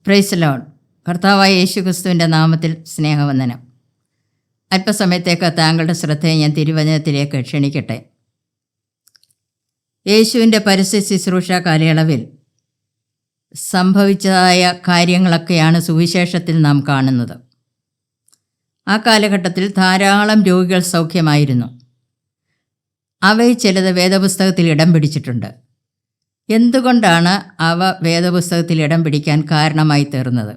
Praise Lord. കർത്താവായ യേശുക്രിസ്തുവിൻ്റെ നാമത്തിൽ സ്നേഹവന്ദനം. അല്പസമയത്തേക്ക് താങ്കളുടെ ശ്രദ്ധയെ ഞാൻ തിരുവചനത്തിലേക്ക് ക്ഷണിക്കട്ടെ. യേശുവിൻ്റെ പരസ്യ ശുശ്രൂഷ കാലയളവിൽ സംഭവിച്ചതായ കാര്യങ്ങളൊക്കെയാണ് സുവിശേഷത്തിൽ നാം കാണുന്നത്. ആ കാലഘട്ടത്തിൽ ധാരാളം രോഗികൾ സൗഖ്യമായിരുന്നു. അവയിൽ ചിലത് വേദപുസ്തകത്തിൽ ഇടം പിടിച്ചിട്ടുണ്ട്. എന്തുകൊണ്ടാണ് അവ വേദപുസ്തകത്തിൽ ഇടം പിടിക്കാൻ കാരണമായി തീർന്നത്?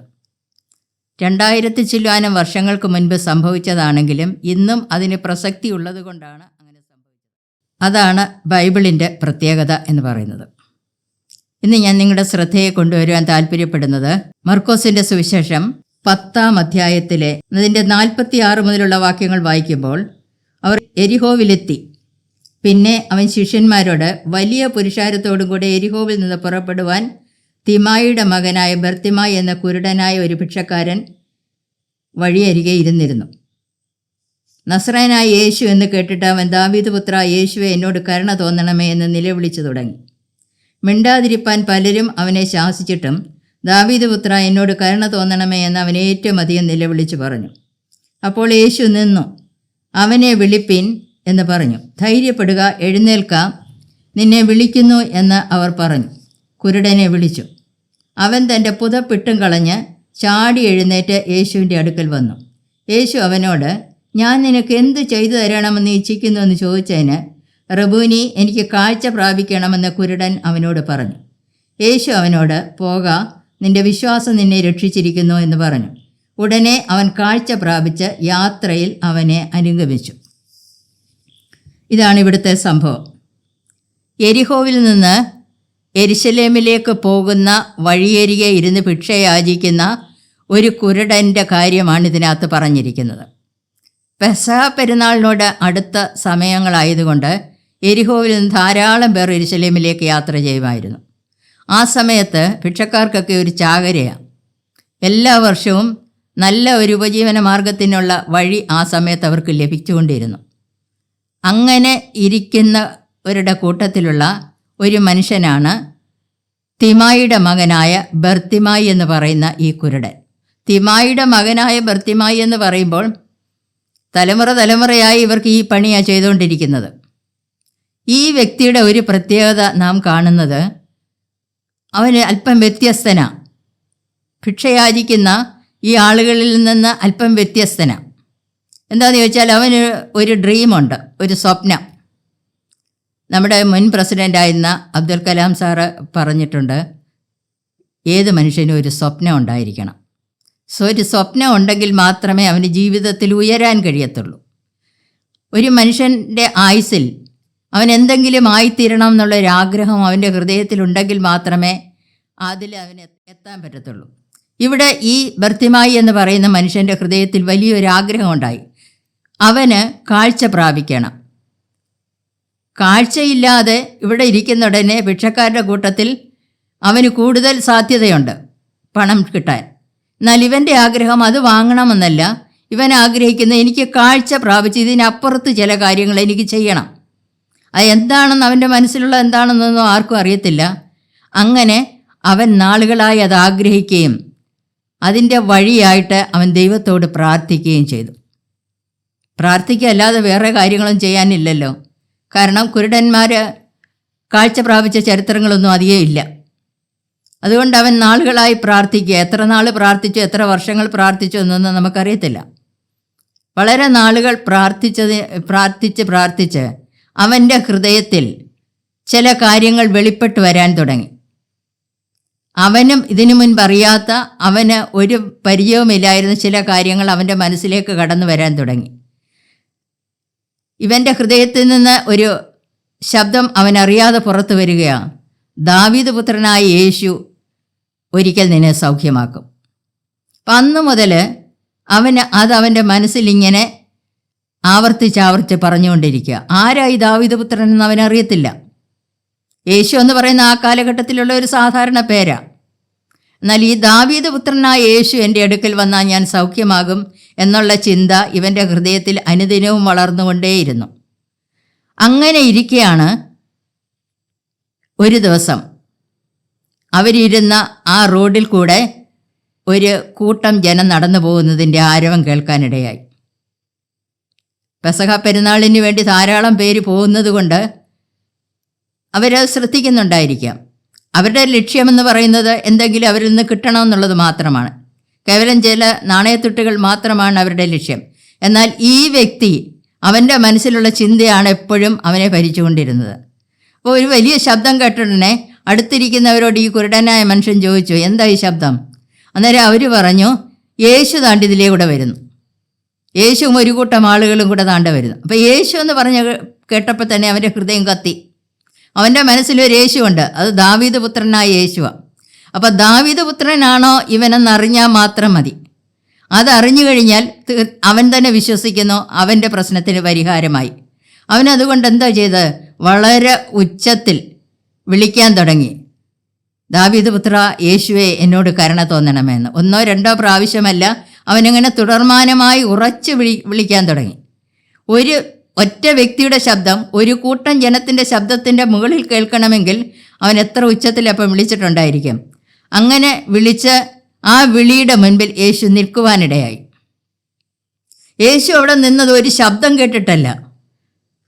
2000 ചില്ലുവാനും വർഷങ്ങൾക്ക് മുൻപ് സംഭവിച്ചതാണെങ്കിലും ഇന്നും അതിന് പ്രസക്തി ഉള്ളത് കൊണ്ടാണ് അങ്ങനെ സംഭവിച്ചത്. അതാണ് ബൈബിളിൻ്റെ പ്രത്യേകത എന്ന് പറയുന്നത്. ഇന്ന് ഞാൻ നിങ്ങളുടെ ശ്രദ്ധയെ കൊണ്ടുവരുവാൻ താല്പര്യപ്പെടുന്നത് മർക്കോസിൻ്റെ സുവിശേഷം 10-ാം അധ്യായത്തിലെ അതിൻ്റെ 46 മുതലുള്ള വാക്യങ്ങൾ വായിക്കുമ്പോൾ, അവർ എരിഹോവിലെത്തി. പിന്നെ അവൻ ശിഷ്യന്മാരോട്, വലിയ പുരുഷാരത്തോടും കൂടെ എരിഹോവിൽ നിന്ന് പുറപ്പെടുവാൻ തിമായിയുടെ മകനായ ബർത്തിമായി എന്ന കുരുടനായ ഒരു ഭിക്ഷക്കാരൻ വഴിയരികെ ഇരുന്നിരുന്നു. നസ്രായനായ യേശു എന്ന് കേട്ടിട്ട് അവൻ, ദാവീദ് പുത്ര യേശുവെ, എന്നോട് കരുണ തോന്നണമേ എന്ന് നിലവിളിച്ചു തുടങ്ങി. മിണ്ടാതിരിപ്പാൻ പലരും അവനെ ശാസിച്ചിട്ടും, ദാവീദ് പുത്ര എന്നോട് കരുണ തോന്നണമേ എന്ന് അവൻ ഏറ്റവും അധികം നിലവിളിച്ചു പറഞ്ഞു. അപ്പോൾ യേശു നിന്നു, അവനെ വിളിപ്പിൻ എന്ന് പറഞ്ഞു. ധൈര്യപ്പെടുക, എഴുന്നേൽക്ക, നിന്നെ വിളിക്കുന്നു എന്ന് അവർ പറഞ്ഞു. കുരുടനെ വിളിച്ചു. അവൻ തൻ്റെ പുതപ്പിട്ടും കളഞ്ഞ് ചാടി എഴുന്നേറ്റ് യേശുവിൻ്റെ അടുക്കൽ വന്നു. യേശു അവനോട്, ഞാൻ നിനക്ക് എന്ത് ചെയ്തു തരണമെന്ന് ഇച്ഛിക്കുന്നു എന്ന് ചോദിച്ചതിന്, റബൂനി, എനിക്ക് കാഴ്ച പ്രാപിക്കണമെന്ന് കുരുടൻ അവനോട് പറഞ്ഞു. യേശു അവനോട്, പോക, നിന്റെ വിശ്വാസം നിന്നെ രക്ഷിച്ചിരിക്കുന്നു എന്ന് പറഞ്ഞു. ഉടനെ അവൻ കാഴ്ച പ്രാപിച്ച് യാത്രയിൽ അവനെ അനുഗമിച്ചു. ഇതാണ് ഇവിടുത്തെ സംഭവം. എരിഹോവിൽ നിന്ന് യെരുശലേമിലേക്ക് പോകുന്ന വഴിയരികെ ഇരുന്ന് ഭിക്ഷ യാചിക്കുന്ന ഒരു കുരുടൻ്റെ കാര്യമാണ് ഇതിനകത്ത് പറഞ്ഞിരിക്കുന്നത്. പെസഹ പെരുന്നാളിനോട് അടുത്ത സമയങ്ങളായതുകൊണ്ട് എരിഹോവിൽ നിന്ന് ധാരാളം പേർ യെരുശലേമിലേക്ക് യാത്ര ചെയ്യുമായിരുന്നു. ആ സമയത്ത് ഭിക്ഷക്കാർക്കൊക്കെ ഒരു ചാകരയാണ്. എല്ലാ വർഷവും നല്ല ഒരു ഉപജീവന മാർഗത്തിനുള്ള വഴി ആ സമയത്ത് അവർക്ക് ലഭിച്ചുകൊണ്ടിരുന്നു. അങ്ങനെ ഇരിക്കുന്നവരുടെ കൂട്ടത്തിലുള്ള ഒരു മനുഷ്യനാണ് തിമായിയുടെ മകനായ ബർത്തിമായി എന്ന് പറയുന്ന ഈ കുരുടൻ. തിമായിയുടെ മകനായ ബർത്തിമായി എന്ന് പറയുമ്പോൾ തലമുറയായി ഇവർക്ക് ഈ പണിയാണ് ചെയ്തുകൊണ്ടിരിക്കുന്നത്. ഈ വ്യക്തിയുടെ ഒരു പ്രത്യേകത നാം കാണുന്നത്, അവന് അല്പം വ്യത്യസ്തനാണ്. ഭിക്ഷയാചിക്കുന്ന ഈ ആളുകളിൽ നിന്ന് അല്പം വ്യത്യസ്തനാണ്. എന്താണെന്ന് ചോദിച്ചാൽ, അവന് ഒരു ഡ്രീമുണ്ട്, ഒരു സ്വപ്നം. നമ്മുടെ മുൻ പ്രസിഡൻ്റായിരുന്ന അബ്ദുൽ കലാം സാറ് പറഞ്ഞിട്ടുണ്ട്, ഏത് മനുഷ്യനും ഒരു സ്വപ്നം ഉണ്ടായിരിക്കണം. ഒരു സ്വപ്നം ഉണ്ടെങ്കിൽ മാത്രമേ അവന് ജീവിതത്തിൽ ഉയരാൻ കഴിയത്തുള്ളൂ. ഒരു മനുഷ്യൻ്റെ ആയുസ്സിൽ അവൻ എന്തെങ്കിലും ആയിത്തീരണം എന്നുള്ളൊരാഗ്രഹം അവൻ്റെ ഹൃദയത്തിലുണ്ടെങ്കിൽ മാത്രമേ അതിൽ അവന് എത്താൻ പറ്റത്തുള്ളൂ. ഇവിടെ ഈ ബർത്തിമായി എന്ന് പറയുന്ന മനുഷ്യൻ്റെ ഹൃദയത്തിൽ വലിയൊരാഗ്രഹം ഉണ്ടായി. അവന് കാഴ്ച പ്രാപിക്കണം. കാഴ്ചയില്ലാതെ ഇവിടെ ഇരിക്കുന്നുടനെ ഭിക്ഷക്കാരുടെ കൂട്ടത്തിൽ അവന് കൂടുതൽ സാധ്യതയുണ്ട് പണം കിട്ടാൻ. എന്നാൽ ഇവൻ്റെ ആഗ്രഹം അത് വാങ്ങണമെന്നല്ല. ഇവൻ ആഗ്രഹിക്കുന്ന, എനിക്ക് കാഴ്ച പ്രാപിച്ച് ഇതിനപ്പുറത്ത് ചില കാര്യങ്ങൾ എനിക്ക് ചെയ്യണം. അത് എന്താണെന്ന് അവൻ്റെ മനസ്സിലുള്ള എന്താണെന്നൊന്നും ആർക്കും അറിയത്തില്ല. അങ്ങനെ അവൻ നാളുകളായി അത് ആഗ്രഹിക്കുകയും അതിൻ്റെ വഴിയായിട്ട് അവൻ ദൈവത്തോട് പ്രാർത്ഥിക്കുകയും ചെയ്തു. പ്രാർത്ഥിക്കുക അല്ലാതെ വേറെ കാര്യങ്ങളും ചെയ്യാനില്ലല്ലോ. കാരണം കുരുടന്മാർ കാഴ്ച പ്രാപിച്ച ചരിത്രങ്ങളൊന്നും അധികം ഇല്ല. അതുകൊണ്ട് അവൻ നാളുകളായി പ്രാർത്ഥിക്കുക. എത്ര നാൾ പ്രാർത്ഥിച്ചു, എത്ര വർഷങ്ങൾ പ്രാർത്ഥിച്ചു എന്നൊന്നും നമുക്കറിയത്തില്ല. വളരെ നാളുകൾ പ്രാർത്ഥിച്ച് അവൻ്റെ ഹൃദയത്തിൽ ചില കാര്യങ്ങൾ വെളിപ്പെട്ട് വരാൻ തുടങ്ങി. അവനും ഇതിനു മുൻപ് അറിയാത്ത, അവന് ഒരു പരിചയവുമില്ലായിരുന്ന ചില കാര്യങ്ങൾ അവൻ്റെ മനസ്സിലേക്ക് കടന്നു വരാൻ തുടങ്ങി. ഇവൻ്റെ ഹൃദയത്തിൽ നിന്ന് ഒരു ശബ്ദം അവനറിയാതെ പുറത്തു വരികയാണ്, ദാവീദ് പുത്രനായ യേശു ഒരിക്കൽ നിന്നെ സൗഖ്യമാക്കും. അപ്പം അന്ന് മുതൽ അവൻ്റെ മനസ്സിലിങ്ങനെ ആവർത്തിച്ച് പറഞ്ഞുകൊണ്ടിരിക്കുക. ആരായി ദാവീദ് പുത്രൻ എന്ന് അവനറിയത്തില്ല. യേശു എന്ന് പറയുന്ന ആ കാലഘട്ടത്തിലുള്ള ഒരു സാധാരണ പേരാണ്. എന്നാൽ ഈ ദാവീദ് പുത്രനായ യേശു എൻ്റെ അടുക്കൽ വന്നാൽ ഞാൻ സൗഖ്യമാകും എന്നുള്ള ചിന്ത ഇവൻ്റെ ഹൃദയത്തിൽ അനുദിനവും വളർന്നുകൊണ്ടേയിരുന്നു. അങ്ങനെ ഇരിക്കെയാണ് ഒരു ദിവസം അവരിരുന്ന ആ റോഡിൽ കൂടെ ഒരു കൂട്ടം ജനം നടന്നു പോകുന്നതിൻ്റെ ആരവം കേൾക്കാനിടയായി. പെസഹ പെരുന്നാളിന് വേണ്ടി ധാരാളം പേര് പോകുന്നത് കൊണ്ട് അവരത് ശ്രദ്ധിക്കുന്നുണ്ടായിരിക്കാം. അവരുടെ ലക്ഷ്യമെന്ന് പറയുന്നത് എന്തെങ്കിലും അവരിൽ നിന്ന് കിട്ടണമെന്നുള്ളത് മാത്രമാണ്. കേവലം ചില നാണയത്തുട്ടുകൾ മാത്രമാണ് അവരുടെ ലക്ഷ്യം. എന്നാൽ ഈ വ്യക്തി, അവൻ്റെ മനസ്സിലുള്ള ചിന്തയാണ് എപ്പോഴും അവനെ ഭരിച്ചുകൊണ്ടിരുന്നത്. അപ്പോൾ ഒരു വലിയ ശബ്ദം കേട്ടിട്ടുടനെ അടുത്തിരിക്കുന്നവരോട് ഈ കുരുടനായ മനുഷ്യൻ ചോദിച്ചു, എന്താ ഈ ശബ്ദം? അന്നേരം അവർ പറഞ്ഞു, യേശു താണ്ടിതിലേ കൂടെ വരുന്നു. യേശുവും ഒരു കൂട്ടം ആളുകളും കൂടെ താണ്ട വരുന്നു. അപ്പോൾ യേശു എന്ന് പറഞ്ഞ് കേട്ടപ്പോൾ തന്നെ അവൻ്റെ ഹൃദയം കത്തി. അവൻ്റെ മനസ്സിലൊരു യേശുവുണ്ട്, അത് ദാവീദ് പുത്രനായ യേശുവാണ്. അപ്പോൾ ദാവീദ് പുത്രനാണോ ഇവനെന്നറിഞ്ഞാൽ മാത്രം മതി. അതറിഞ്ഞു കഴിഞ്ഞാൽ അവൻ തന്നെ വിശ്വസിക്കുന്നു, അവൻ്റെ പ്രശ്നത്തിന് പരിഹാരമായി. അവനതുകൊണ്ട് എന്താ ചെയ്ത്, വളരെ ഉച്ചത്തിൽ വിളിക്കാൻ തുടങ്ങി, ദാവീദ് പുത്ര യേശുവേ എന്നോട് കരുണ തോന്നണമെന്ന്. 1 2 പ്രാവശ്യമല്ല, അവനങ്ങനെ തുടർമാനമായി ഉറച്ച് വിളിക്കാൻ തുടങ്ങി. ഒരു ഒറ്റ വ്യക്തിയുടെ ശബ്ദം ഒരു കൂട്ടം ജനത്തിൻ്റെ ശബ്ദത്തിൻ്റെ മുകളിൽ കേൾക്കണമെങ്കിൽ അവൻ എത്ര ഉച്ചത്തിലപ്പം വിളിച്ചിട്ടുണ്ടായിരിക്കും. അങ്ങനെ വിളിച്ച് ആ വിളിയുടെ മുൻപിൽ യേശു നിൽക്കുവാനിടയായി. യേശു അവിടെ നിന്നത് ഒരു ശബ്ദം കേട്ടിട്ടല്ല,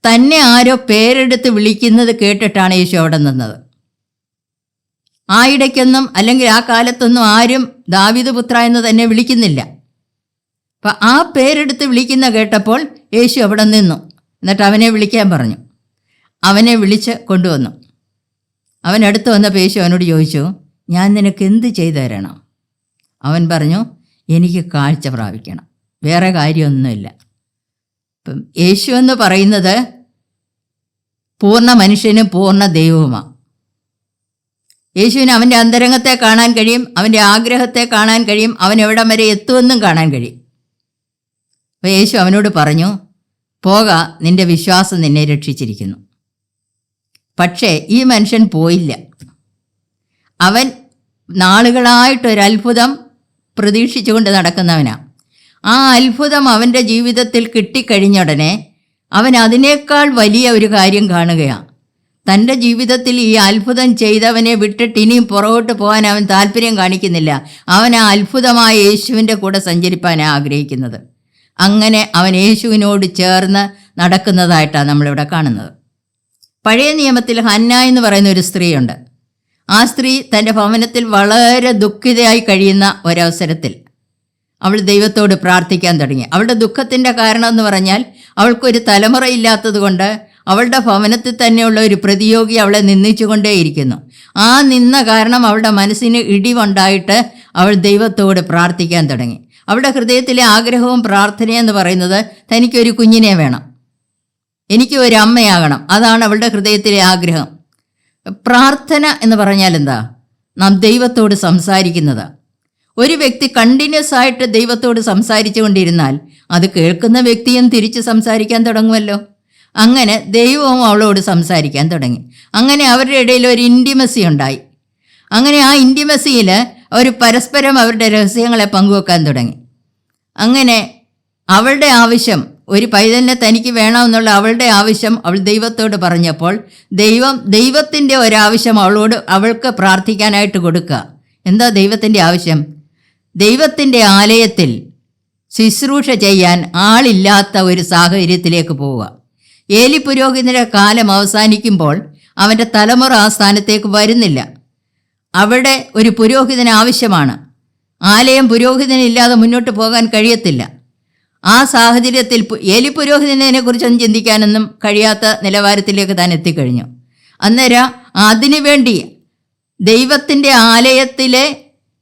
തന്നെ ആരോ പേരെടുത്ത് വിളിക്കുന്നത് കേട്ടിട്ടാണ് യേശു അവിടെ നിന്നത്. ആ ഇടയ്ക്കൊന്നും അല്ലെങ്കിൽ ആ കാലത്തൊന്നും ആരും ദാവീദ് പുത്ര എന്ന് തന്നെ വിളിക്കുന്നില്ല. അപ്പം ആ പേരെടുത്ത് വിളിക്കുന്ന കേട്ടപ്പോൾ യേശു അവിടെ നിന്നു. എന്നിട്ട് അവനെ വിളിക്കാൻ പറഞ്ഞു. അവനെ വിളിച്ച് കൊണ്ടുവന്നു. അവൻ അടുത്ത് വന്നപ്പോൾ യേശു അവനോട് ചോദിച്ചു, ഞാൻ നിനക്ക് എന്ത് ചെയ്തു തരണം? അവൻ പറഞ്ഞു, എനിക്ക് കാഴ്ച പ്രാപിക്കണം, വേറെ കാര്യമൊന്നുമില്ല. ഇപ്പം യേശു എന്ന് പറയുന്നത് പൂർണ്ണ മനുഷ്യനും പൂർണ്ണ ദൈവവുമാണ്. യേശുവിന് അവൻ്റെ അന്തരംഗത്തെ കാണാൻ കഴിയും, അവൻ്റെ ആഗ്രഹത്തെ കാണാൻ കഴിയും, അവൻ എവിടം വരെ എത്തുമെന്നും കാണാൻ കഴിയും. അപ്പോൾ യേശു അവനോട് പറഞ്ഞു, പോക, നിൻ്റെ വിശ്വാസം നിന്നെ രക്ഷിച്ചിരിക്കുന്നു. പക്ഷേ ഈ മനുഷ്യൻ പോയില്ല. അവൻ നാളുകളായിട്ടൊരത്ഭുതം പ്രതീക്ഷിച്ചുകൊണ്ട് നടക്കുന്നവനാണ്. ആ അത്ഭുതം അവൻ്റെ ജീവിതത്തിൽ കിട്ടിക്കഴിഞ്ഞുടനെ അവൻ അതിനേക്കാൾ വലിയ ഒരു കാര്യം കാണുകയാണ്. തൻ്റെ ജീവിതത്തിൽ ഈ അത്ഭുതം ചെയ്തവനെ വിട്ടിട്ട് ഇനിയും പുറകോട്ട് പോകാൻ അവൻ താല്പര്യം കാണിക്കുന്നില്ല. അവൻ ആ അത്ഭുതമായ യേശുവിൻ്റെ കൂടെ സഞ്ചരിപ്പാനാണ് ആഗ്രഹിക്കുന്നത്. അങ്ങനെ അവൻ യേശുവിനോട് ചേർന്ന് നടക്കുന്നതായിട്ടാണ് നമ്മളിവിടെ കാണുന്നത്. പഴയ നിയമത്തിൽ ഹന്ന എന്ന് പറയുന്ന ഒരു സ്ത്രീയുണ്ട്. ആ സ്ത്രീ തൻ്റെ ഭവനത്തിൽ വളരെ ദുഃഖിതയായി കഴിയുന്ന ഒരവസരത്തിൽ അവൾ ദൈവത്തോട് പ്രാർത്ഥിക്കാൻ തുടങ്ങി. അവളുടെ ദുഃഖത്തിൻ്റെ കാരണം എന്ന് പറഞ്ഞാൽ അവൾക്കൊരു തലമുറയില്ലാത്തത് കൊണ്ട് അവളുടെ ഭവനത്തിൽ തന്നെയുള്ള ഒരു പ്രതിയോഗി അവളെ നിന്ദിച്ചുകൊണ്ടേയിരിക്കുന്നു. ആ നിന്ന കാരണം അവളുടെ മനസ്സിന് ഇടിവുണ്ടായിട്ട് അവൾ ദൈവത്തോട് പ്രാർത്ഥിക്കാൻ തുടങ്ങി. അവളുടെ ഹൃദയത്തിലെ ആഗ്രഹവും പ്രാർത്ഥനയെന്ന് പറയുന്നത് തനിക്കൊരു കുഞ്ഞിനെ വേണം, എനിക്ക് ഒരു അമ്മയാകണം. അതാണ് അവളുടെ ഹൃദയത്തിലെ ആഗ്രഹം. പ്രാർത്ഥന എന്ന് പറഞ്ഞാൽ എന്താ? നാം ദൈവത്തോട് സംസാരിക്കുന്നത്. ഒരു വ്യക്തി കണ്ടിന്യൂസ് ആയിട്ട് ദൈവത്തോട് സംസാരിച്ചു കൊണ്ടിരുന്നാൽ അത് കേൾക്കുന്ന വ്യക്തിയും തിരിച്ച് സംസാരിക്കാൻ തുടങ്ങുമല്ലോ. അങ്ങനെ ദൈവവും അവളോട് സംസാരിക്കാൻ തുടങ്ങി. അങ്ങനെ അവരുടെ ഇടയിൽ ഒരു ഇൻറ്റിമസി ഉണ്ടായി. അങ്ങനെ ആ ഇൻറ്റിമസിയിൽ അവർ പരസ്പരം അവരുടെ രഹസ്യങ്ങളെ പങ്കുവെക്കാൻ തുടങ്ങി. അങ്ങനെ അവളുടെ ആവശ്യം, ഒരു പൈതലിനെ തനിക്ക് വേണമെന്നുള്ള അവളുടെ ആവശ്യം അവൾ ദൈവത്തോട് പറഞ്ഞപ്പോൾ ദൈവത്തിൻ്റെ ഒരാവശ്യം അവൾക്ക് പ്രാർത്ഥിക്കാനായിട്ട് കൊടുക്കുക. എന്താ ദൈവത്തിൻ്റെ ആവശ്യം? ദൈവത്തിൻ്റെ ആലയത്തിൽ ശുശ്രൂഷ ചെയ്യാൻ ആളില്ലാത്ത ഒരു സാഹചര്യത്തിലേക്ക് പോവുക. ഏലി പുരോഹിതൻ്റെ കാലം അവസാനിക്കുമ്പോൾ അവൻ്റെ തലമുറ ആ സ്ഥാനത്തേക്ക് വരുന്നില്ല. അവിടെ ഒരു പുരോഹിതന് ആവശ്യമാണ്. ആലയം പുരോഹിതനില്ലാതെ മുന്നോട്ട് പോകാൻ കഴിയത്തില്ല. ആ സാഹചര്യത്തിൽ ഏലി പുരോഹിതനെ കുറിച്ചൊന്നും ചിന്തിക്കാനൊന്നും കഴിയാത്ത നിലവാരത്തിലേക്ക് താൻ എത്തിക്കഴിഞ്ഞു. അന്നേരം അതിനുവേണ്ടി ദൈവത്തിൻ്റെ ആലയത്തിലെ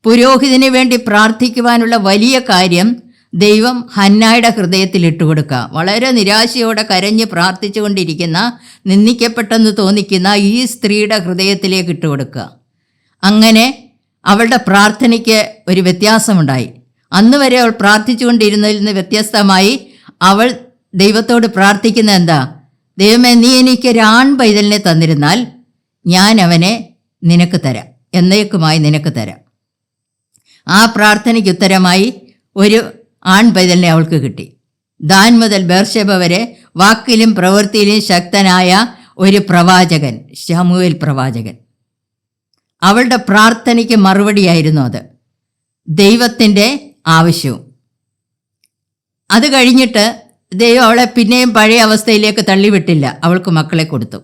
പുരോഹിതന് വേണ്ടി പ്രാർത്ഥിക്കുവാനുള്ള വലിയ കാര്യം ദൈവം ഹന്നായുടെ ഹൃദയത്തിൽ ഇട്ടുകൊടുക്കുക. വളരെ നിരാശയോടെ കരഞ്ഞ് പ്രാർത്ഥിച്ചു കൊണ്ടിരിക്കുന്ന, നിന്ദിക്കപ്പെട്ടെന്ന് തോന്നിക്കുന്ന ഈ സ്ത്രീയുടെ ഹൃദയത്തിലേക്ക് ഇട്ടുകൊടുക്കുക. അങ്ങനെ അവളുടെ പ്രാർത്ഥനയ്ക്ക് ഒരു വ്യത്യാസമുണ്ടായി. അന്ന് വരെ അവൾ പ്രാർത്ഥിച്ചു കൊണ്ടിരുന്നതിൽ നിന്ന് വ്യത്യസ്തമായി അവൾ ദൈവത്തോട് പ്രാർത്ഥിക്കുന്ന എന്താ? ദൈവമേ, നീ എനിക്കൊരു പൈതലിനെ തന്നിരുന്നാൽ ഞാൻ അവനെ നിനക്ക് തരാം, എന്നേക്കുമായി നിനക്ക് തരാം. ആ പ്രാർത്ഥനയ്ക്ക് ഉത്തരമായി ഒരു പൈതലിനെ അവൾക്ക് കിട്ടി. ദാൻ മുതൽ ബേർശേബ വരെ വാക്കിലും പ്രവൃത്തിയിലും ശക്തനായ ഒരു പ്രവാചകൻ, ശമൂവേൽ പ്രവാചകൻ. അവളുടെ പ്രാർത്ഥനയ്ക്ക് മറുപടിയായിരുന്നു അത്. ദൈവത്തിൻ്റെ ആവശ്യവും. അത് കഴിഞ്ഞിട്ട് ദൈവം അവളെ പിന്നെയും പഴയ അവസ്ഥയിലേക്ക് തള്ളിവിട്ടില്ല, അവൾക്ക് മക്കളെ കൊടുത്തു.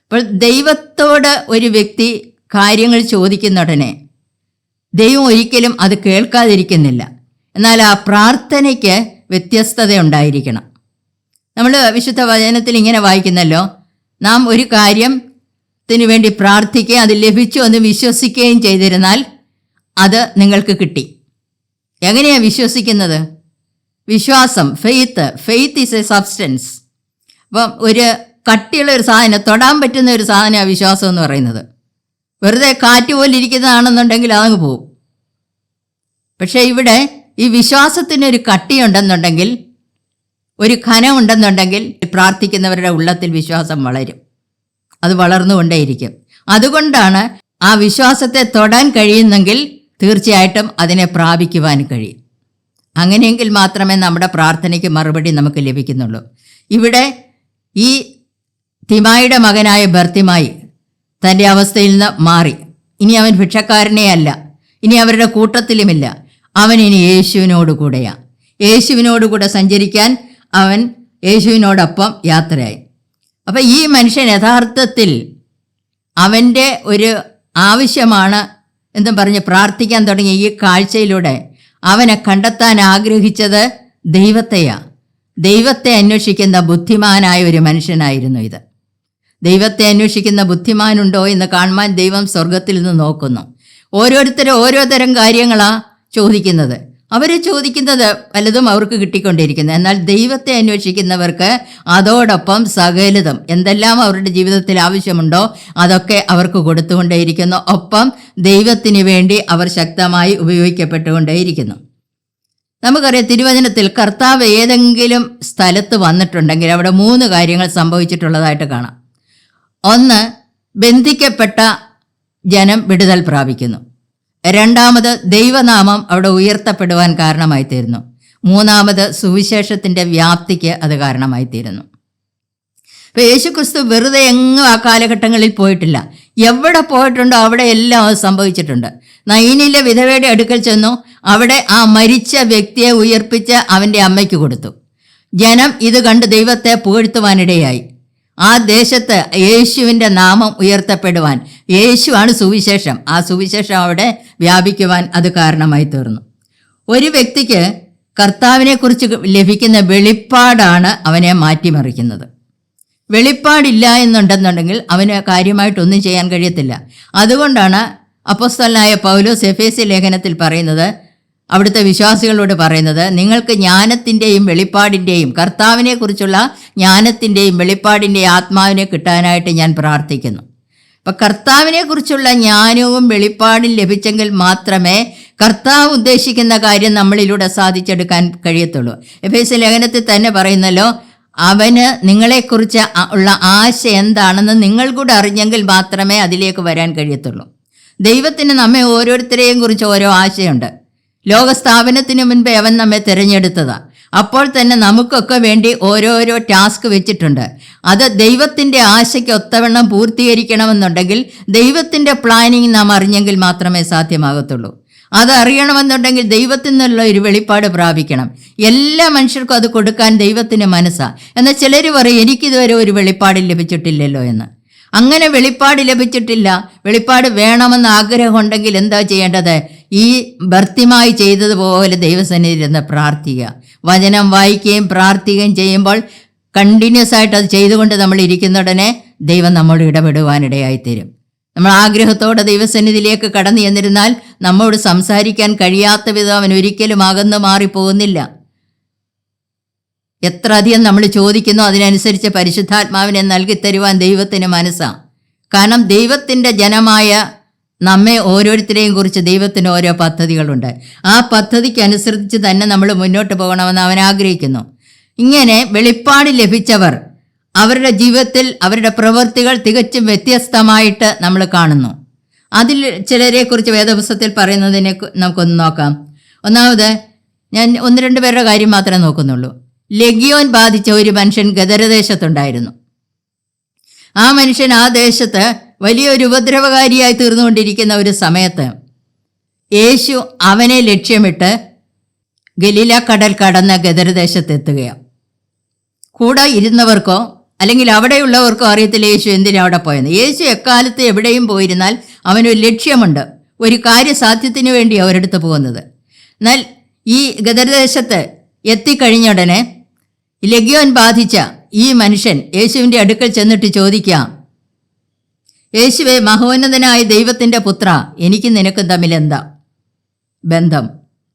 അപ്പോൾ ദൈവത്തോട് ഒരു വ്യക്തി കാര്യങ്ങൾ ചോദിക്കുന്ന ഉടനെ ദൈവം ഒരിക്കലും അത് കേൾക്കാതിരിക്കുന്നില്ല. എന്നാൽ ആ പ്രാർത്ഥനയ്ക്ക് വ്യത്യസ്തത ഉണ്ടായിരിക്കണം. നമ്മൾ വിശുദ്ധ വചനത്തിൽ ഇങ്ങനെ വായിക്കുന്നല്ലോ, നാം ഒരു കാര്യത്തിന് വേണ്ടി പ്രാർത്ഥിക്കുകയും അത് ലഭിച്ചു എന്ന് വിശ്വസിക്കുകയും ചെയ്തിരുന്നാൽ അത് നിങ്ങൾക്ക് കിട്ടി. എങ്ങനെയാണ് വിശ്വസിക്കുന്നത്? വിശ്വാസം, ഫെയ്ത്ത് ഈസ് എ സബ്സ്റ്റൻസ്. അപ്പം ഒരു കട്ടിയുള്ള ഒരു സാധനം, തൊടാൻ പറ്റുന്ന ഒരു സാധനമാണ് വിശ്വാസം എന്ന് പറയുന്നത്. വെറുതെ കാറ്റ് പോലെ ഇരിക്കുന്നതാണെന്നുണ്ടെങ്കിൽ അതങ്ങ് പോവും. പക്ഷേ ഇവിടെ ഈ വിശ്വാസത്തിനൊരു കട്ടിയുണ്ടെന്നുണ്ടെങ്കിൽ, ഒരു ഘനമുണ്ടെന്നുണ്ടെങ്കിൽ പ്രാർത്ഥിക്കുന്നവരുടെ ഉള്ളത്തിൽ വിശ്വാസം വളരും, അത് വളർന്നുകൊണ്ടേയിരിക്കും. അതുകൊണ്ടാണ് ആ വിശ്വാസത്തെ തൊടാൻ കഴിയുന്നെങ്കിൽ തീർച്ചയായിട്ടും അതിനെ പ്രാപിക്കുവാൻ കഴിയും. അങ്ങനെയെങ്കിൽ മാത്രമേ നമ്മുടെ പ്രാർത്ഥനയ്ക്ക് മറുപടി നമുക്ക് ലഭിക്കുന്നുള്ളൂ. ഇവിടെ ഈ തിമായിയുടെ മകനായ ബർത്തിമായി തൻ്റെ അവസ്ഥയിൽ നിന്ന് മാറി. ഇനി അവൻ ഭിക്ഷക്കാരനേ അല്ല, ഇനി അവരുടെ കൂട്ടത്തിലുമില്ല. അവൻ ഇനി യേശുവിനോട് കൂടെയാണ്. യേശുവിനോടുകൂടെ സഞ്ചരിക്കാൻ അവൻ യേശുവിനോടൊപ്പം യാത്രയായി. അപ്പം ഈ മനുഷ്യൻ യഥാർത്ഥത്തിൽ അവൻ്റെ ഒരു ആവശ്യമാണ് എന്നും പറഞ്ഞ് പ്രാർത്ഥിക്കാൻ തുടങ്ങിയ ഈ കാഴ്ചയിലൂടെ അവനെ കണ്ടെത്താൻ ആഗ്രഹിച്ചത് ദൈവത്തെയാണ്. ദൈവത്തെ അന്വേഷിക്കുന്ന ബുദ്ധിമാനായ ഒരു മനുഷ്യനായിരുന്നു ഇത്. ദൈവത്തെ അന്വേഷിക്കുന്ന ബുദ്ധിമാനുണ്ടോ എന്ന് കാണുവാൻ ദൈവം സ്വർഗത്തിൽ നിന്ന് നോക്കുന്നു. ഓരോരുത്തരും ഓരോ തരം കാര്യങ്ങളാണ് ചോദിക്കുന്നത്. അവർ ചോദിക്കുന്നത് പലതും അവർക്ക് കിട്ടിക്കൊണ്ടിരിക്കുന്നു. എന്നാൽ ദൈവത്തെ അന്വേഷിക്കുന്നവർക്ക് അതോടൊപ്പം സകലതും എന്തെല്ലാം അവരുടെ ജീവിതത്തിൽ ആവശ്യമുണ്ടോ അതൊക്കെ അവർക്ക് കൊടുത്തുകൊണ്ടേയിരിക്കുന്നു. ഒപ്പം ദൈവത്തിന് വേണ്ടി അവർ ശക്തമായി ഉപയോഗിക്കപ്പെട്ടുകൊണ്ടേയിരിക്കുന്നു. നമുക്കറിയാം, തിരുവചനത്തിൽ കർത്താവ് ഏതെങ്കിലും സ്ഥലത്ത് വന്നിട്ടുണ്ടെങ്കിൽ അവിടെ 3 കാര്യങ്ങൾ സംഭവിച്ചിട്ടുള്ളതായിട്ട് കാണാം. ഒന്ന്, ബന്ധിക്കപ്പെട്ട ജനം വിടുതൽ പ്രാപിക്കുന്നു. രണ്ടാമത്, ദൈവനാമം അവിടെ ഉയർത്തപ്പെടുവാൻ കാരണമായി തീരുന്നു. മൂന്നാമത്, സുവിശേഷത്തിൻ്റെ വ്യാപ്തിക്ക് അത് കാരണമായി തീരുന്നു. ഇപ്പോൾ യേശുക്രിസ്തു വെറുതെ എങ്ങും ആ കാലഘട്ടങ്ങളിൽ പോയിട്ടില്ല. എവിടെ പോയിട്ടുണ്ടോ അവിടെ എല്ലാം അത് സംഭവിച്ചിട്ടുണ്ട്. നയീനിലെ വിധവയുടെ അടുക്കൽ ചെന്നു, അവിടെ ആ മരിച്ച വ്യക്തിയെ ഉയർപ്പിച്ച് അവൻ്റെ അമ്മയ്ക്ക് കൊടുത്തു. ജനം ഇത് കണ്ട് ദൈവത്തെ പുകഴ്ത്തുവാനിടയായി. ആ ദേശത്ത് യേശുവിൻ്റെ നാമം ഉയർത്തപ്പെടുവാൻ, യേശുവാണ് സുവിശേഷം, ആ സുവിശേഷം അവിടെ വ്യാപിക്കുവാൻ അത് കാരണമായി തീർന്നു. ഒരു വ്യക്തിക്ക് കർത്താവിനെക്കുറിച്ച് ലഭിക്കുന്ന വെളിപ്പാടാണ് അവനെ മാറ്റിമറിക്കുന്നത്. വെളിപ്പാടില്ല എന്നുണ്ടെന്നുണ്ടെങ്കിൽ അവന് കാര്യമായിട്ടൊന്നും ചെയ്യാൻ കഴിയത്തില്ല. അതുകൊണ്ടാണ് അപ്പോസ്തലനായ പൗലോസ് എഫേസ്യ ലേഖനത്തിൽ പറയുന്നത്, അവിടുത്തെ വിശ്വാസികളോട് പറയുന്നത്, നിങ്ങൾക്ക് ജ്ഞാനത്തിൻ്റെയും വെളിപ്പാടിൻ്റെയും, കർത്താവിനെക്കുറിച്ചുള്ള ജ്ഞാനത്തിൻ്റെയും വെളിപ്പാടിൻ്റെയും ആത്മാവിനെ കിട്ടാനായിട്ട് ഞാൻ പ്രാർത്ഥിക്കുന്നു. അപ്പം കർത്താവിനെക്കുറിച്ചുള്ള ജ്ഞാനവും വെളിപ്പാടും ലഭിച്ചെങ്കിൽ മാത്രമേ കർത്താവ് ഉദ്ദേശിക്കുന്ന കാര്യം നമ്മളിലൂടെ സാധിച്ചെടുക്കാൻ കഴിയത്തുള്ളൂ. എഫേസ്യ ലേഖനത്തിൽ തന്നെ പറയുന്നല്ലോ, അവന് നിങ്ങളെക്കുറിച്ച് ഉള്ള ആശ എന്താണെന്ന് നിങ്ങൾ കൂടെ അറിഞ്ഞെങ്കിൽ മാത്രമേ അതിലേക്ക് വരാൻ കഴിയത്തുള്ളൂ. ദൈവത്തിന് നമ്മെ ഓരോരുത്തരെയും കുറിച്ച് ഓരോ ആശയുണ്ട്. ലോകസ്ഥാപനത്തിന് മുൻപേ അവൻ നമ്മെ തിരഞ്ഞെടുത്തതാണ്. അപ്പോൾ തന്നെ നമുക്കൊക്കെ വേണ്ടി ഓരോരോ ടാസ്ക് വെച്ചിട്ടുണ്ട്. അത് ദൈവത്തിൻ്റെ ആശയ്ക്ക് ഒത്തവണ്ണം പൂർത്തീകരിക്കണമെന്നുണ്ടെങ്കിൽ ദൈവത്തിൻ്റെ പ്ലാനിങ് നാം അറിഞ്ഞെങ്കിൽ മാത്രമേ സാധ്യമാകത്തുള്ളൂ. അതറിയണമെന്നുണ്ടെങ്കിൽ ദൈവത്തിൽ നിന്നുള്ള ഒരു വെളിപ്പാട് പ്രാപിക്കണം. എല്ലാ മനുഷ്യർക്കും അത് കൊടുക്കാൻ ദൈവത്തിന് മനസ്സാണ്. എന്നാൽ ചിലർ പറയും, എനിക്കിതുവരെ ഒരു വെളിപ്പാട് ലഭിച്ചിട്ടില്ലല്ലോ എന്ന്. അങ്ങനെ വെളിപ്പാട് ലഭിച്ചിട്ടില്ല, വെളിപ്പാട് വേണമെന്ന് ആഗ്രഹമുണ്ടെങ്കിൽ എന്താ ചെയ്യേണ്ടത്? ഈ ഭർത്തിമായി ചെയ്തതുപോലെ ദൈവസന്നിധിയിൽ നിന്ന് പ്രാർത്ഥിക്കുക. വചനം വായിക്കുകയും പ്രാർത്ഥിക്കുകയും ചെയ്യുമ്പോൾ കണ്ടിന്യൂസ് ആയിട്ട് അത് ചെയ്തുകൊണ്ട് നമ്മൾ ഇരിക്കുന്നുടനെ ദൈവം നമ്മോട് ഇടപെടുവാനിടയായിത്തീരും. നമ്മൾ ആഗ്രഹത്തോടെ ദൈവസന്നിധിയിലേക്ക് കടന്നു ചെന്നിരുന്നാൽ നമ്മോട് സംസാരിക്കാൻ കഴിയാത്ത വിധം അവൻ ഒരിക്കലും അകന്നു മാറിപ്പോകുന്നില്ല. എത്ര അധികം നമ്മൾ ചോദിക്കുന്നോ അതിനനുസരിച്ച് പരിശുദ്ധാത്മാവിനെ നൽകിത്തരുവാൻ ദൈവത്തിന് മനസ്സാണ്. കാരണം ദൈവത്തിൻ്റെ ജനമായ നമ്മെ ഓരോരുത്തരെയും കുറിച്ച് ദൈവത്തിന് ഓരോ പദ്ധതികളുണ്ട്. ആ പദ്ധതിക്കനുസരിച്ച് തന്നെ നമ്മൾ മുന്നോട്ട് പോകണമെന്ന് അവൻ ആഗ്രഹിക്കുന്നു. ഇങ്ങനെ വെളിപ്പാട് ലഭിച്ചവർ അവരുടെ ജീവിതത്തിൽ അവരുടെ പ്രവൃത്തികൾ തികച്ചും വ്യത്യസ്തമായിട്ട് നമ്മൾ കാണുന്നു. അതിൽ ചിലരെക്കുറിച്ച് വേദപുസ്തകത്തിൽ പറയുന്നതിനെ നമുക്കൊന്ന് നോക്കാം. ഒന്നാമത് ഞാൻ 1-2 പേരുടെ കാര്യം മാത്രമേ നോക്കുന്നുള്ളൂ. ലെഗിയോൻ ബാധിച്ച ഒരു മനുഷ്യൻ ഗദരദേശത്തുണ്ടായിരുന്നു. ആ മനുഷ്യൻ ആ ദേശത്ത് വലിയൊരു ഉപദ്രവകാരിയായി തീർന്നുകൊണ്ടിരിക്കുന്ന ഒരു സമയത്ത് യേശു അവനെ ലക്ഷ്യമിട്ട് ഗലീല കടൽ കടന്ന് ഗദരദേശത്തെത്തുകയാണ്. കൂടെ ഇരുന്നവർക്കോ അല്ലെങ്കിൽ അവിടെയുള്ളവർക്കോ അറിയത്തില്ല യേശു എന്തിനാ അവിടെ പോയെന്ന്. യേശു എക്കാലത്ത് എവിടെയും പോയിരുന്നാൽ അവനൊരു ലക്ഷ്യമുണ്ട്, ഒരു കാര്യസാധ്യത്തിന് വേണ്ടി അവരെടുത്ത് പോകുന്നത്. എന്നാൽ ഈ ഗദരദേശത്ത് എത്തിക്കഴിഞ്ഞ ഉടനെ ലെഗ്യോൻ ബാധിച്ച ഈ മനുഷ്യൻ യേശുവിൻ്റെ അടുക്കൽ ചെന്നിട്ട് ചോദിക്കാം, യേശുവേ, മഹോന്നതനായ ദൈവത്തിൻ്റെ പുത്ര, എനിക്കും നിനക്കും തമ്മിൽ എന്താ ബന്ധം?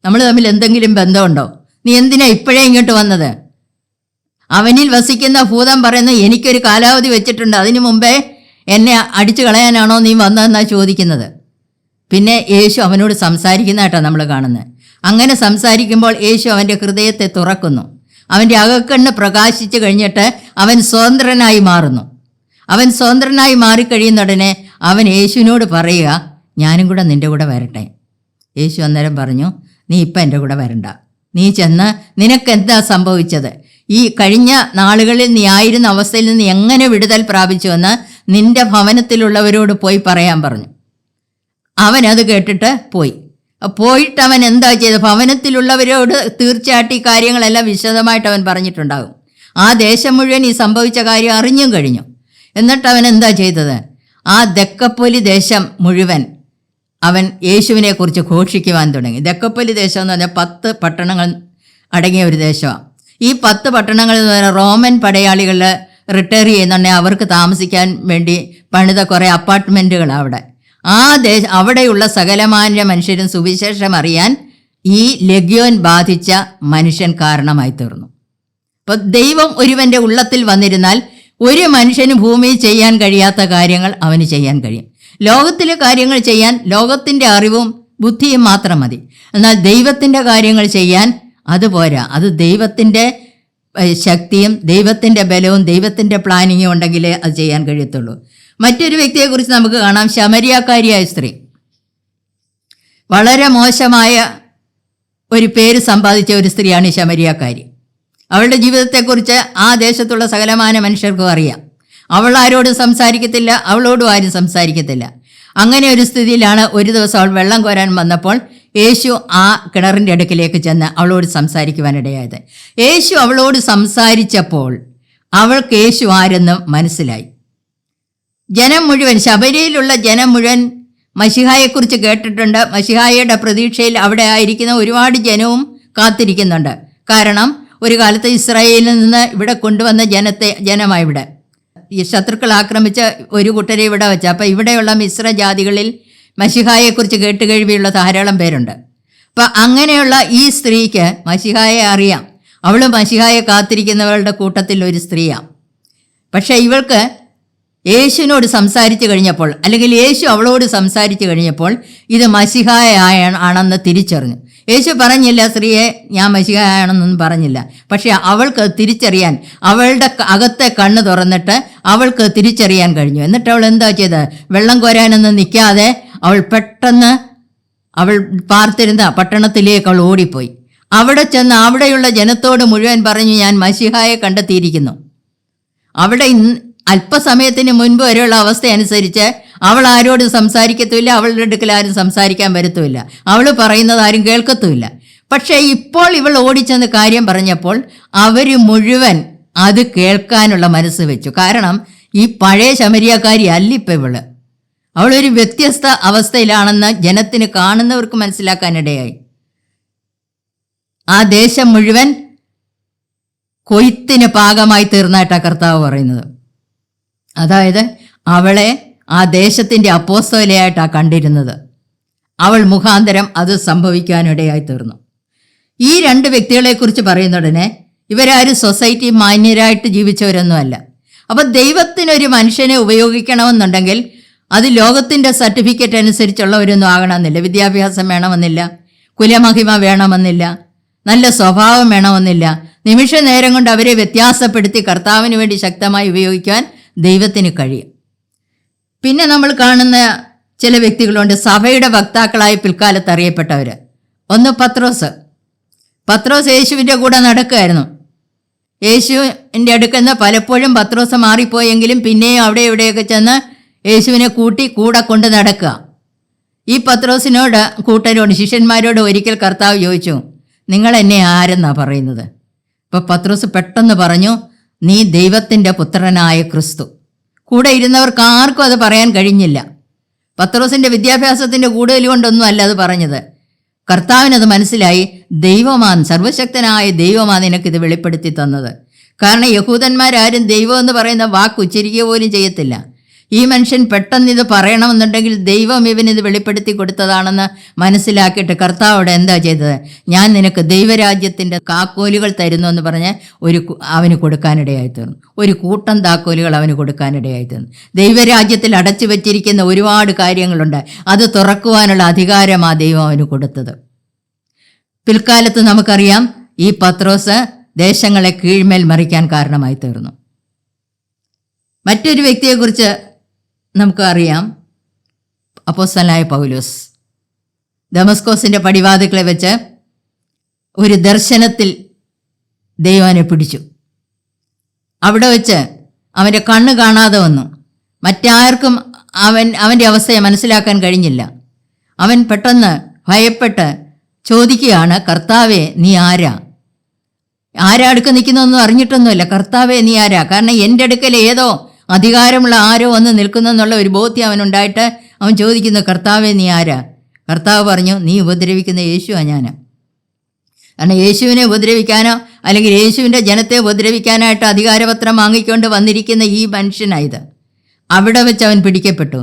നമ്മൾ തമ്മിൽ എന്തെങ്കിലും ബന്ധമുണ്ടോ? നീ എന്തിനാ ഇപ്പോഴേ ഇങ്ങോട്ട് വന്നത്? അവനിൽ വസിക്കുന്ന ഭൂതം പറയുന്നു, എനിക്കൊരു കാലാവധി വെച്ചിട്ടുണ്ട്, അതിനു മുമ്പേ എന്നെ അടിച്ചു കളയാനാണോ നീ വന്നതെന്നാണ് ചോദിക്കുന്നത്. പിന്നെ യേശു അവനോട് സംസാരിക്കുന്നതായിട്ടാണ് നമ്മൾ കാണുന്നത്. അങ്ങനെ സംസാരിക്കുമ്പോൾ യേശു അവൻ്റെ ഹൃദയത്തെ തുറക്കുന്നു. അവൻ്റെ അകക്കണ്ണ് പ്രകാശിച്ചു കഴിഞ്ഞിട്ട് അവൻ സ്വതന്ത്രനായി മാറുന്നു. അവൻ സ്വതന്ത്രനായി മാറിക്കഴിയുന്ന ഉടനെ അവൻ യേശുവിനോട് പറയുക, ഞാനും കൂടെ നിൻ്റെ കൂടെ വരട്ടെ. യേശു അന്നേരം പറഞ്ഞു, നീ ഇപ്പം എൻ്റെ കൂടെ വരണ്ട. നീ ചെന്ന് നിനക്കെന്താ സംഭവിച്ചത്, ഈ കഴിഞ്ഞ നാളുകളിൽ നീ ആയിരുന്ന അവസ്ഥയിൽ നിന്ന് എങ്ങനെ വിടുതൽ പ്രാപിച്ചുവെന്ന് നിൻ്റെ ഭവനത്തിലുള്ളവരോട് പോയി പറയാൻ പറഞ്ഞു. അവനത് കേട്ടിട്ട് പോയിട്ട് അവൻ എന്താ ചെയ്തത്? ഭവനത്തിലുള്ളവരോട് തീർച്ചയായിട്ടും ഈ കാര്യങ്ങളെല്ലാം വിശദമായിട്ട് അവൻ പറഞ്ഞിട്ടുണ്ടാകും. ആ ദേശം മുഴുവൻ ഈ സംഭവിച്ച കാര്യം അറിഞ്ഞും കഴിഞ്ഞു. എന്നിട്ട് അവൻ എന്താ ചെയ്തത്? ആ ദെക്കപ്പൊലി ദേശം മുഴുവൻ അവൻ യേശുവിനെക്കുറിച്ച് ഘോഷിക്കുവാൻ തുടങ്ങി. ദെക്കപ്പൊലി ദേശം എന്ന് പറഞ്ഞാൽ 10 പട്ടണങ്ങൾ അടങ്ങിയ ഒരു ദേശമാണ്. ഈ 10 പട്ടണങ്ങളിൽ എന്ന് പറഞ്ഞാൽ റോമൻ പടയാളികൾ റിട്ടയർ ചെയ്യുന്നുണ്ടെങ്കിൽ അവർക്ക് താമസിക്കാൻ വേണ്ടി പണിത കുറേ അപ്പാർട്ട്മെൻറ്റുകളാണ് അവിടെ. ആ അവിടെയുള്ള സകലമാന്യ മനുഷ്യരും സുവിശേഷം അറിയാൻ ഈ ലെഗ്യോൻ ബാധിച്ച മനുഷ്യൻ കാരണമായി തീർന്നു. അപ്പോൾ ദൈവം ഒരുവൻ്റെ ഉള്ളത്തിൽ വന്നിരുന്നാൽ ഒരു മനുഷ്യന് ഭൂമിയിൽ ചെയ്യാൻ കഴിയാത്ത കാര്യങ്ങൾ അവന് ചെയ്യാൻ കഴിയും. ലോകത്തിലെ കാര്യങ്ങൾ ചെയ്യാൻ ലോകത്തിൻ്റെ അറിവും ബുദ്ധിയും മാത്രം മതി. എന്നാൽ ദൈവത്തിൻ്റെ കാര്യങ്ങൾ ചെയ്യാൻ അതുപോരാ. അത് ദൈവത്തിൻ്റെ ശക്തിയും ദൈവത്തിൻ്റെ ബലവും ദൈവത്തിൻ്റെ പ്ലാനിങ്ങും ഉണ്ടെങ്കിലേ അത് ചെയ്യാൻ കഴിയത്തുള്ളൂ. മറ്റൊരു വ്യക്തിയെക്കുറിച്ച് നമുക്ക് കാണാം. ശമരിയാക്കാരിയായ സ്ത്രീ, വളരെ മോശമായ ഒരു പേര് സമ്പാദിച്ച ഒരു സ്ത്രീയാണ് ഈ ശമരിയാക്കാരി. അവളുടെ ജീവിതത്തെക്കുറിച്ച് ആ ദേശത്തുള്ള സകലമാന മനുഷ്യർക്കും അറിയാം. അവൾ ആരോടും സംസാരിക്കത്തില്ല, അവളോടും ആരും സംസാരിക്കത്തില്ല. അങ്ങനെ ഒരു സ്ഥിതിയിലാണ് ഒരു ദിവസം അവൾ വെള്ളം കോരാൻ വന്നപ്പോൾ യേശു ആ കിണറിൻ്റെ അടുക്കിലേക്ക് ചെന്ന് അവളോട് സംസാരിക്കുവാനിടയായത്. യേശു അവളോട് സംസാരിച്ചപ്പോൾ അവൾക്ക് യേശു ആരെന്ന് മനസ്സിലായി. ജനം മുഴുവൻ, ശബരിയിലുള്ള ജനം മുഴുവൻ മശിഹായെക്കുറിച്ച് കേട്ടിട്ടുണ്ട്. മശിഹായുടെ പ്രതീക്ഷയിൽ അവിടെ ആയിരിക്കുന്ന ഒരുപാട് ജനവും കാത്തിരിക്കുന്നുണ്ട്. കാരണം ഒരു കാലത്ത് ഇസ്രായേലിൽ നിന്ന് ഇവിടെ കൊണ്ടുവന്ന ജനമായി ഇവിടെ ഈ ശത്രുക്കൾ ആക്രമിച്ച ഒരു കൂട്ടരെ ഇവിടെ വെച്ച. അപ്പം ഇവിടെയുള്ള മിശ്ര ജാതികളിൽ മശിഹായെക്കുറിച്ച് കേട്ടുകഴിവിയുള്ള ധാരാളം പേരുണ്ട്. അപ്പം അങ്ങനെയുള്ള ഈ സ്ത്രീക്ക് മശിഹായെ അറിയാം. അവൾ മശിഹായെ കാത്തിരിക്കുന്നവരുടെ കൂട്ടത്തിൽ ഒരു സ്ത്രീയാണ്. പക്ഷേ ഇവൾക്ക് യേശുവിനോട് സംസാരിച്ചു കഴിഞ്ഞപ്പോൾ, അല്ലെങ്കിൽ യേശു അവളോട് സംസാരിച്ചു കഴിഞ്ഞപ്പോൾ ഇത് മശിഹായാണെന്ന് തിരിച്ചറിഞ്ഞു. യേശു പറഞ്ഞില്ല സ്ത്രീയെ ഞാൻ മശിഹായാണെന്നൊന്നും പറഞ്ഞില്ല. പക്ഷേ അവൾക്ക് തിരിച്ചറിയാൻ, അവളുടെ അകത്തെ കണ്ണ് തുറന്നിട്ട് അവൾക്ക് തിരിച്ചറിയാൻ കഴിഞ്ഞു. എന്നിട്ട് അവൾ എന്താ ചെയ്തത്? വെള്ളം കോരാനൊന്നും നിൽക്കാതെ അവൾ പെട്ടെന്ന് അവൾ പാർത്തിരുന്ന പട്ടണത്തിലേക്ക് അവൾ ഓടിപ്പോയി. അവിടെ ചെന്ന് അവിടെയുള്ള ജനത്തോട് മുഴുവൻ പറഞ്ഞു, ഞാൻ മശിഹായെ കണ്ടെത്തിയിരിക്കുന്നു. അവിടെ അല്പസമയത്തിന് മുൻപ് വരെയുള്ള അവസ്ഥ അനുസരിച്ച് അവൾ ആരോടും സംസാരിക്കത്തുമില്ല, അവളുടെ അടുക്കൽ ആരും സംസാരിക്കാൻ വരത്തുമില്ല, അവൾ പറയുന്നത് ആരും കേൾക്കത്തുമില്ല. പക്ഷേ ഇപ്പോൾ ഇവൾ ഓടിച്ചെന്ന് കാര്യം പറഞ്ഞപ്പോൾ അവർ മുഴുവൻ അത് കേൾക്കാനുള്ള മനസ്സ് വെച്ചു. കാരണം ഈ പഴയ ശമരിയാക്കാരി അല്ല ഇപ്പം ഇവള്. അവളൊരു വ്യത്യസ്ത അവസ്ഥയിലാണെന്ന് ജനത്തിന് കാണുന്നവർക്ക് മനസ്സിലാക്കാനിടയായി. ആ ദേശം മുഴുവൻ കൊയ്ത്തിന് പാകമായി തീർന്നായിട്ടാണ് കർത്താവ് പറയുന്നത്. അതായത് അവളെ ആ ദേശത്തിൻ്റെ അപ്പോസ്തലയായിട്ടാണ് കണ്ടിരുന്നത്. അവൾ മുഖാന്തരം അത് സംഭവിക്കാനിടയായി തീർന്നു. ഈ 2 വ്യക്തികളെക്കുറിച്ച് പറയുന്നുടനെ ഇവരാരും സൊസൈറ്റി മാന്യരായിട്ട് ജീവിച്ചവരൊന്നുമല്ല. അപ്പോൾ ദൈവത്തിനൊരു മനുഷ്യനെ ഉപയോഗിക്കണമെന്നുണ്ടെങ്കിൽ അത് ലോകത്തിൻ്റെ സർട്ടിഫിക്കറ്റ് അനുസരിച്ചുള്ളവരൊന്നും ആകണമെന്നില്ല. വിദ്യാഭ്യാസം വേണമെന്നില്ല, കുലമഹിമ വേണമെന്നില്ല, നല്ല സ്വഭാവം വേണമെന്നില്ല. നിമിഷ നേരം കൊണ്ട് അവരെ വ്യത്യാസപ്പെടുത്തി കർത്താവിന് വേണ്ടി ശക്തമായി ഉപയോഗിക്കാൻ ദൈവത്തിന് കഴിയും. പിന്നെ നമ്മൾ കാണുന്ന ചില വ്യക്തികളുണ്ട്, സഭയുടെ വക്താക്കളായി പിൽക്കാലത്ത് അറിയപ്പെട്ടവർ. ഒന്ന് പത്രോസ് യേശുവിൻ്റെ കൂടെ നടക്കുകയായിരുന്നു. യേശുവിൻ്റെ അടുക്കുന്ന പലപ്പോഴും പത്രോസ് മാറിപ്പോയെങ്കിലും പിന്നെയും അവിടെ ഇവിടെയൊക്കെ ചെന്ന് യേശുവിനെ കൂടെ കൊണ്ട് നടക്കുക. ഈ പത്രോസിനോട് കൂട്ടരോട് ശിഷ്യന്മാരോട് ഒരിക്കൽ കർത്താവ് ചോദിച്ചു, നിങ്ങൾ എന്നെ ആരെന്നാ പറയുന്നത്? അപ്പോൾ പത്രോസ് പെട്ടെന്ന് പറഞ്ഞു, നീ ദൈവത്തിൻ്റെ പുത്രനായ ക്രിസ്തു. കൂടെ ഇരുന്നവർക്ക് ആർക്കും അത് പറയാൻ കഴിഞ്ഞില്ല. പത്രോസിൻ്റെ വിദ്യാഭ്യാസത്തിൻ്റെ കൂടുതൽ കൊണ്ടൊന്നും അല്ല അത് പറഞ്ഞത്. കർത്താവിനത് മനസ്സിലായി, ദൈവമാൻ, സർവശക്തനായ ദൈവമാൻ നിനക്കിത് വെളിപ്പെടുത്തി തന്നത്. കാരണം യഹൂദന്മാരാരും ദൈവം എന്ന് പറയുന്ന വാക്ക് ഉച്ചരിക്കുക പോലും ചെയ്യത്തില്ല. ഈ മനുഷ്യൻ പെട്ടെന്ന് ഇത് പറയണമെന്നുണ്ടെങ്കിൽ ദൈവം ഇവനിത് വെളിപ്പെടുത്തി കൊടുത്തതാണെന്ന് മനസ്സിലാക്കിയിട്ട് കർത്താവോട് എന്താ ചെയ്തത്? ഞാൻ നിനക്ക് ദൈവരാജ്യത്തിൻ്റെ താക്കോലുകൾ തരുന്നു എന്ന് പറഞ്ഞ് അവന് കൊടുക്കാനിടയായി തീർന്നു. ഒരു കൂട്ടം താക്കോലുകൾ അവന് കൊടുക്കാനിടയായി തീർന്നു. ദൈവരാജ്യത്തിൽ അടച്ചു വച്ചിരിക്കുന്ന ഒരുപാട് കാര്യങ്ങളുണ്ട്. അത് തുറക്കുവാനുള്ള അധികാരമാണ് ദൈവം അവന് കൊടുത്തത്. പിൽക്കാലത്ത് നമുക്കറിയാം, ഈ പത്രോസ് ദേശങ്ങളെ കീഴ്മേൽ മറിക്കാൻ കാരണമായി തീർന്നു. മറ്റൊരു വ്യക്തിയെക്കുറിച്ച് നമുക്ക് അറിയാം, അപ്പോസ്തലനായ പൗലോസ്. ദമസ്കോസിൻ്റെ പടിവാതിൽക്കലെ വെച്ച് ഒരു ദർശനത്തിൽ ദൈവം അവനെ പിടിച്ചു. അവിടെ വെച്ച് അവൻ്റെ കണ്ണ് കാണാതെ വന്നു. മറ്റാർക്കും അവൻ്റെ അവസ്ഥയെ മനസ്സിലാക്കാൻ കഴിഞ്ഞില്ല. അവൻ പെട്ടെന്ന് ഭയപ്പെട്ട് ചോദിക്കുകയാണ്, കർത്താവേ നീ ആരാ? അടുക്ക നിൽക്കുന്നൊന്നും അറിഞ്ഞിട്ടൊന്നുമില്ല. കർത്താവേ നീ ആരാ? കാരണം എൻ്റെ അടുക്കൽ ഏതോ അധികാരമുള്ള ആരോ വന്ന് നിൽക്കുന്നെന്നുള്ള ഒരു ബോധ്യം അവനുണ്ടായിട്ട് അവൻ ചോദിക്കുന്നു, കർത്താവേ നീ ആരാ? കർത്താവ് പറഞ്ഞു, നീ ഉപദ്രവിക്കുന്ന യേശുവാ ഞാൻ. കാരണം യേശുവിനെ ഉപദ്രവിക്കാനോ അല്ലെങ്കിൽ യേശുവിൻ്റെ ജനത്തെ ഉപദ്രവിക്കാനായിട്ട് അധികാരപത്രം വാങ്ങിക്കൊണ്ട് വന്നിരിക്കുന്ന ഈ മനുഷ്യനായത്. അവിടെ വെച്ച് അവൻ പിടിക്കപ്പെട്ടു.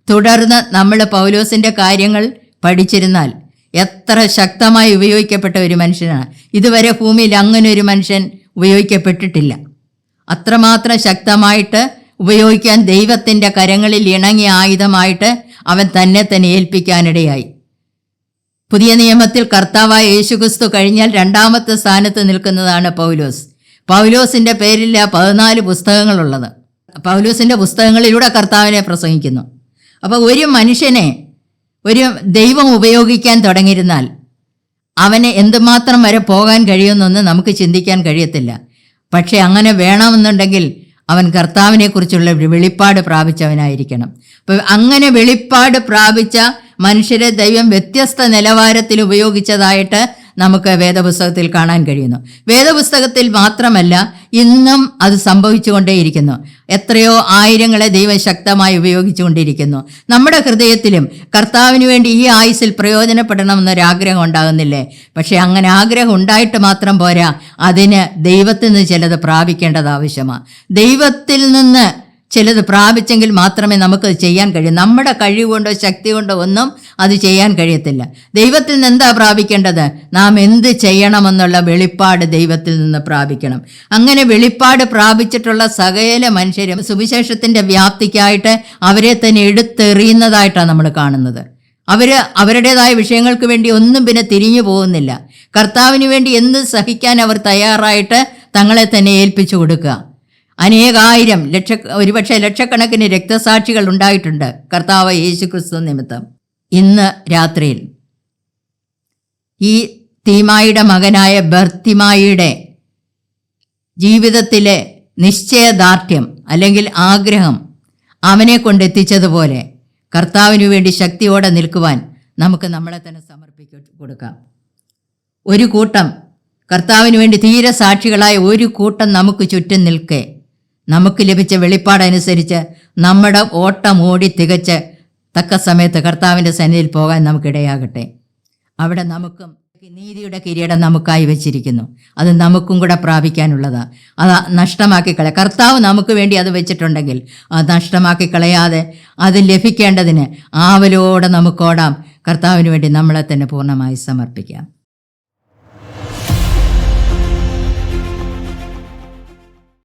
തുടർന്ന് നമ്മൾ പൗലോസിൻ്റെ കാര്യങ്ങൾ പഠിച്ചിരുന്നാൽ എത്ര ശക്തമായി ഉപയോഗിക്കപ്പെട്ട ഒരു മനുഷ്യനാണ്. ഇതുവരെ ഭൂമിയിൽ അങ്ങനെ ഒരു മനുഷ്യൻ ഉപയോഗിക്കപ്പെട്ടിട്ടില്ല. അത്രമാത്രം ശക്തമായിട്ട് ഉപയോഗിക്കാൻ ദൈവത്തിൻ്റെ കരങ്ങളിൽ ഇണങ്ങിയ ആയുധമായിട്ട് അവൻ തന്നെ ഏൽപ്പിക്കാനിടയായി. പുതിയ നിയമത്തിൽ കർത്താവായ യേശുക്രിസ്തു കഴിഞ്ഞാൽ രണ്ടാമത്തെ സ്ഥാനത്ത് നിൽക്കുന്നതാണ് പൗലോസ്. പൗലോസിൻ്റെ പേരിൽ 14 പുസ്തകങ്ങളുള്ളത്. പൗലോസിൻ്റെ പുസ്തകങ്ങളിലൂടെ കർത്താവിനെ പ്രസംഗിക്കുന്നു. അപ്പോൾ ഒരു മനുഷ്യനെ ഒരു ദൈവം ഉപയോഗിക്കാൻ തുടങ്ങിയിരുന്നാൽ അവന് എന്തുമാത്രം വരെ പോകാൻ കഴിയുമെന്നൊന്നും നമുക്ക് ചിന്തിക്കാൻ കഴിയത്തില്ല. പക്ഷേ അങ്ങനെ വേണമെന്നുണ്ടെങ്കിൽ അവൻ കർത്താവിനെക്കുറിച്ചുള്ള വെളിപ്പാട് പ്രാപിച്ചവനായിരിക്കണം. അപ്പോൾ അങ്ങനെ വെളിപ്പാട് പ്രാപിച്ച മനുഷ്യരെ ദൈവം വ്യത്യസ്ത നിലവാരത്തിൽ ഉപയോഗിച്ചതായിട്ട് നമുക്ക് വേദപുസ്തകത്തിൽ കാണാൻ കഴിയുന്നു. വേദപുസ്തകത്തിൽ മാത്രമല്ല, ഇന്നും അത് സംഭവിച്ചുകൊണ്ടേയിരിക്കുന്നു. എത്രയോ ആയിരങ്ങളെ ദൈവം ശക്തമായി ഉപയോഗിച്ചുകൊണ്ടിരിക്കുന്നു. നമ്മുടെ ഹൃദയത്തിലും കർത്താവിന് വേണ്ടി ഈ ആയുസ്സിൽ പ്രയോജനപ്പെടണമെന്നൊരാഗ്രഹം ഉണ്ടാകുന്നില്ലേ? പക്ഷേ അങ്ങനെ ആഗ്രഹം ഉണ്ടായിട്ട് മാത്രം പോരാ, അതിന് ദൈവത്തിൽ നിന്ന് ചിലത് പ്രാപിക്കേണ്ടത് ആവശ്യമാണ്. ദൈവത്തിൽ നിന്ന് ചിലത് പ്രാപിച്ചെങ്കിൽ മാത്രമേ നമുക്കത് ചെയ്യാൻ കഴിയൂ. നമ്മുടെ കഴിവ് കൊണ്ടോ ശക്തി കൊണ്ടോ ഒന്നും അത് ചെയ്യാൻ കഴിയത്തില്ല. ദൈവത്തിൽ നിന്ന് എന്താ പ്രാപിക്കേണ്ടത്? നാം എന്ത് ചെയ്യണമെന്നുള്ള വെളിപ്പാട് ദൈവത്തിൽ നിന്ന് പ്രാപിക്കണം. അങ്ങനെ വെളിപ്പാട് പ്രാപിച്ചിട്ടുള്ള സകല മനുഷ്യരും സുവിശേഷത്തിൻ്റെ വ്യാപ്തിക്കായിട്ട് അവരെ തന്നെ എടുത്തെറിയുന്നതായിട്ടാണ് നമ്മൾ കാണുന്നത്. അവരുടേതായ വിഷയങ്ങൾക്ക് വേണ്ടി ഒന്നും പിന്നെ തിരിഞ്ഞു പോകുന്നില്ല. കർത്താവിന് വേണ്ടി എന്ത് സഹിക്കാൻ അവർ തയ്യാറായിട്ട് തങ്ങളെ തന്നെ ഏൽപ്പിച്ചു കൊടുക്കുക. അനേകായിരം ഒരുപക്ഷെ ലക്ഷക്കണക്കിന് രക്തസാക്ഷികൾ ഉണ്ടായിട്ടുണ്ട് കർത്താവ് യേശുക്രിസ്തു നിമിത്തം. ഇന്ന് രാത്രിയിൽ ഈ തീമായിയുടെ മകനായ ബർത്തിമായിയുടെ ജീവിതത്തിലെ നിശ്ചയദാർഢ്യം അല്ലെങ്കിൽ ആഗ്രഹം അവനെ കൊണ്ടെത്തിച്ചതുപോലെ കർത്താവിന് വേണ്ടി ശക്തിയോടെ നിൽക്കുവാൻ നമുക്ക് നമ്മളെ തന്നെ കൊടുക്കാം. ഒരു കൂട്ടം കർത്താവിന് വേണ്ടി തീരെ സാക്ഷികളായ ഒരു കൂട്ടം നമുക്ക് ചുറ്റും നിൽക്കെ നമുക്ക് ലഭിച്ച വെളിപ്പാടനുസരിച്ച് നമ്മുടെ ഓട്ടം ഓടി തികച്ച് തക്ക സമയത്ത് കർത്താവിൻ്റെ സന്നിധിയിൽ പോകാൻ നമുക്കിടയാകട്ടെ. അവിടെ നമുക്കും നീതിയുടെ കിരീടം നമുക്കായി വെച്ചിരിക്കുന്നു. അത് നമുക്കും കൂടെ പ്രാപിക്കാനുള്ളതാണ്. അത് നഷ്ടമാക്കി കർത്താവ് നമുക്ക് വേണ്ടി അത് വെച്ചിട്ടുണ്ടെങ്കിൽ അത് നഷ്ടമാക്കി കളയാതെ അത് ലഭിക്കേണ്ടതിന് ആവലോടെ നമുക്കോടാം. കർത്താവിന് വേണ്ടി നമ്മളെ തന്നെ പൂർണ്ണമായി സമർപ്പിക്കാം.